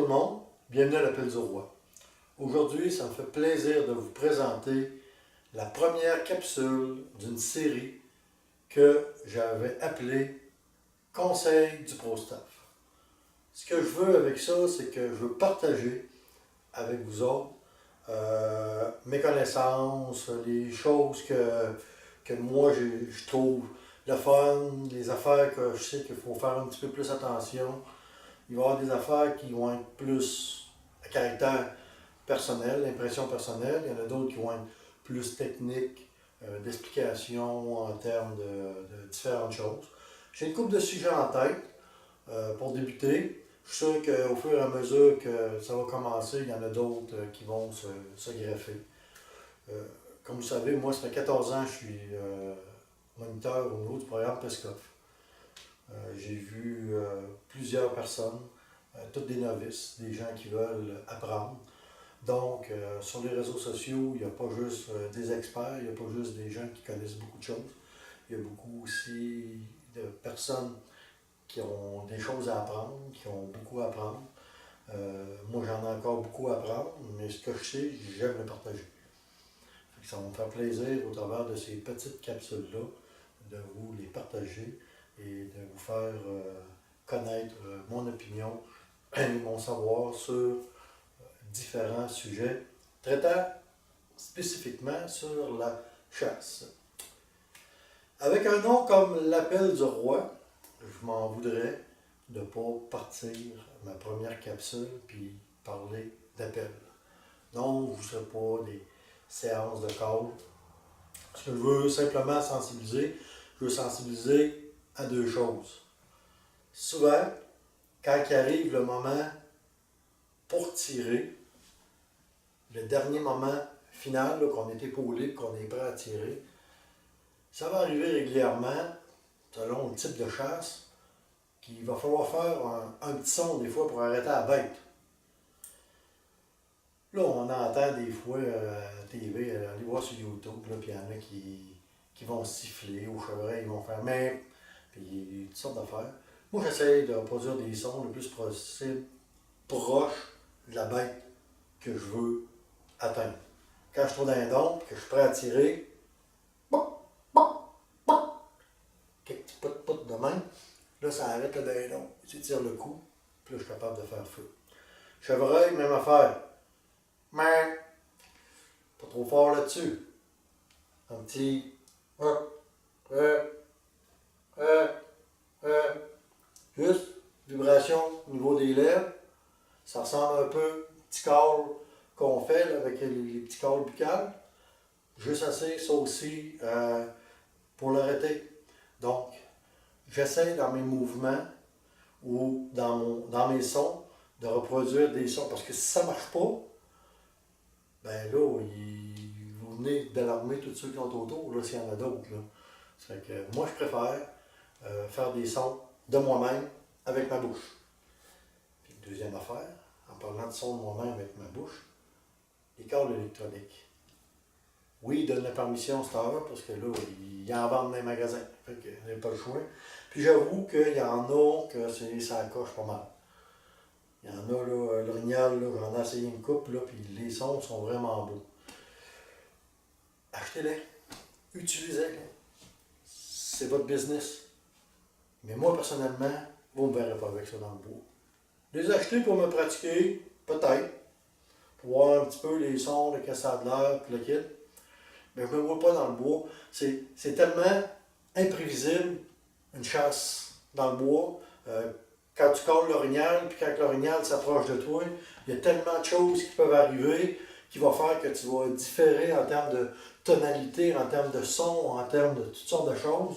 le monde, bienvenue à l'Appel du Roi. Aujourd'hui, ça me fait plaisir de vous présenter la première capsule d'une série que j'avais appelée Conseil du Pro-Staff. Ce que je veux avec ça, c'est que je veux partager avec vous autres mes connaissances, les choses que moi je trouve le fun, les affaires que je sais qu'il faut faire un petit peu plus attention. Il va y avoir des affaires qui vont être plus à caractère personnel, impression personnelle. Il y en a d'autres qui vont être plus techniques, d'explication en termes de différentes choses. J'ai une couple de sujets en tête pour débuter. Je suis sûr qu'au fur et à mesure que ça va commencer, il y en a d'autres qui vont se greffer. Comme vous savez, moi, ça fait 14 ans que je suis moniteur au niveau du programme PESCOF. J'ai vu plusieurs personnes, toutes des novices, des gens qui veulent apprendre. Donc, sur les réseaux sociaux, il n'y a pas juste des experts, il n'y a pas juste des gens qui connaissent beaucoup de choses. Il y a beaucoup aussi de personnes qui ont des choses à apprendre, qui ont beaucoup à apprendre. Moi, j'en ai encore beaucoup à apprendre, mais ce que je sais, j'aime le partager. Ça va me faire plaisir, au travers de ces petites capsules-là, de vous les partager et de vous faire connaître mon opinion et mon savoir sur différents sujets traitant spécifiquement sur la chasse. Avec un nom comme l'Appel du Roi, je m'en voudrais de ne pas partir ma première capsule puis parler d'appel. Donc, je ne ferai pas des séances de call. Ce que je veux simplement sensibiliser, je veux sensibiliser à deux choses. Souvent, quand il arrive le moment pour tirer, le dernier moment final, là, qu'on est épaulé, qu'on est prêt à tirer, ça va arriver régulièrement, selon le type de chasse, qu'il va falloir faire un petit son des fois pour arrêter la bête. Là, on entend des fois à la TV, aller voir sur YouTube, là, puis il y en a qui vont siffler au chevreuil, ils vont faire mais, puis toutes sortes d'affaires. Moi, j'essaie de produire des sons le plus possible proches de la bête que je veux atteindre. Quand je trouve dans un don, que je suis prêt à tirer, quelques petits pout de même, là, ça arrête le dindon. Tu tires le coup, puis là, je suis capable de faire feu. Chevreuil, même affaire. Mais, pas trop fort là-dessus. Un petit. Juste, vibration au niveau des lèvres. Ça ressemble un peu au petit call qu'on fait là, avec les petits calls buccales. Juste assez, ça aussi, pour l'arrêter. Donc, j'essaie dans mes mouvements ou dans mes sons de reproduire des sons. Parce que si ça ne marche pas, ben là, vous venez d'alarmer tous ceux qui sont autour, là, s'il y en a d'autres. Ça fait que moi, je préfère faire des sons de moi-même avec ma bouche. Puis, deuxième affaire, en parlant de son de moi-même avec ma bouche, les câbles électroniques. Oui, ils donnent la permission à cette heure, parce que là, ils en vendent dans les magasins. Fait que vous n'avez pas le choix. Puis j'avoue qu'il y en a que ça coche pas mal. Il y en a, là, l'orignal, là, j'en ai essayé une couple, là, puis les sons sont vraiment beaux. Achetez-les, utilisez-les. C'est votre business. Mais moi, personnellement, vous ne me verrez pas avec ça dans le bois. Les acheter pour me pratiquer, peut-être, pour voir un petit peu les sons, le cassage de l'air, puis le kit. Mais je ne me vois pas dans le bois. C'est tellement imprévisible, une chasse dans le bois. Quand tu colles l'orignal, puis quand l'orignal s'approche de toi, il y a tellement de choses qui peuvent arriver qui vont faire que tu vas différer en termes de tonalité, en termes de son, en termes de toutes sortes de choses.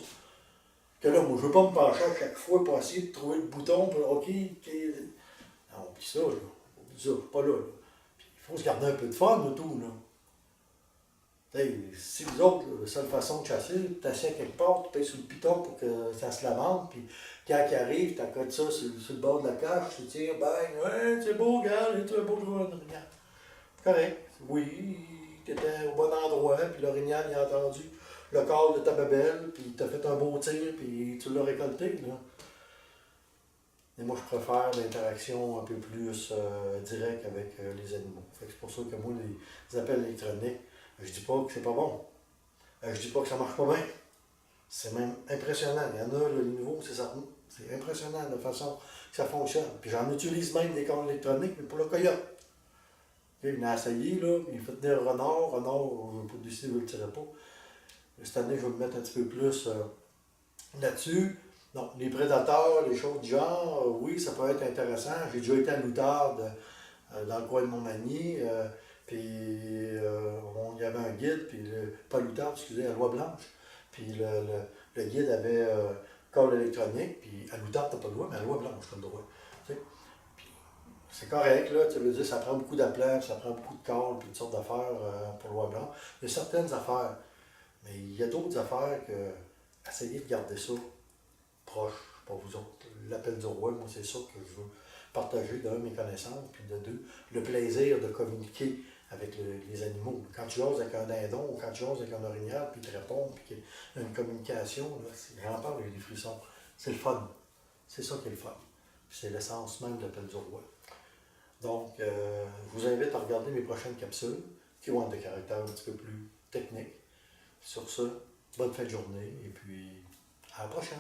Que là, moi, je ne veux pas me pencher à chaque fois pour essayer de trouver le bouton pour OK. Non, oublie ça, là. Oublie ça, pas là. Puis, il faut se garder un peu de fun, de tout, là. T'sais, si vous autres, la seule façon de chasser, tu assis à quelque part, tu payes sur le piton pour que ça se lamente, puis quand il arrive, tu accotes ça sur le bord de la cage, tu tires, ben, ouais, c'est beau, regarde, c'est un beau gros orignal. Correct. Oui, tu étais au bon endroit, puis l'orignal, il a entendu le corps de ta babelle, puis tu as fait un beau tir, puis tu l'as récolté, là. Et moi, je préfère l'interaction un peu plus directe avec les animaux. Fait que c'est pour ça que moi, les appels électroniques, je dis pas que c'est pas bon. Je dis pas que ça marche pas bien. C'est même impressionnant. Il y en a, là, les nouveaux, c'est ça. C'est impressionnant de la façon que ça fonctionne. Puis j'en utilise même des comptes électroniques, mais pour le coyote. Okay, il a essayé, là, il fait tenir Renard. Renard, je ne vais pas décider, je ne le tirer pas. Cette année, je vais me mettre un petit peu plus là-dessus. Donc, les prédateurs, les choses du genre, oui, ça peut être intéressant. J'ai déjà été à l'Outarde, dans le coin de Montmagny, puis il y avait un guide, puis pas l'Outarde, excusez, à Loi-Blanche. Puis le guide avait call électronique, puis à l'Outarde, t'as pas le droit, mais à Loi-Blanche, t'as le droit. Tu sais. Puis c'est correct, là, tu veux dire, ça prend beaucoup d'appels, ça prend beaucoup de calls, puis toutes sortes d'affaires pour Loi-Blanche. Il y a certaines affaires, mais il y a d'autres affaires que essayez de garder ça proche, pas vous autres. L'appel du roi, moi, c'est ça que je veux partager, d'un, mes connaissances, puis de deux, le plaisir de communiquer avec les animaux. Quand tu oses avec un dindon, ou quand tu oses avec un orignal, puis il te répond, puis qu'il y a une communication, là, j'en parle avec des frissons. C'est le fun. C'est ça qui est le fun. Puis c'est l'essence même de l'appel du roi. Donc, je vous invite à regarder mes prochaines capsules, qui vont être de caractère un petit peu plus technique. Sur ce, bonne fin de journée, et puis à la prochaine.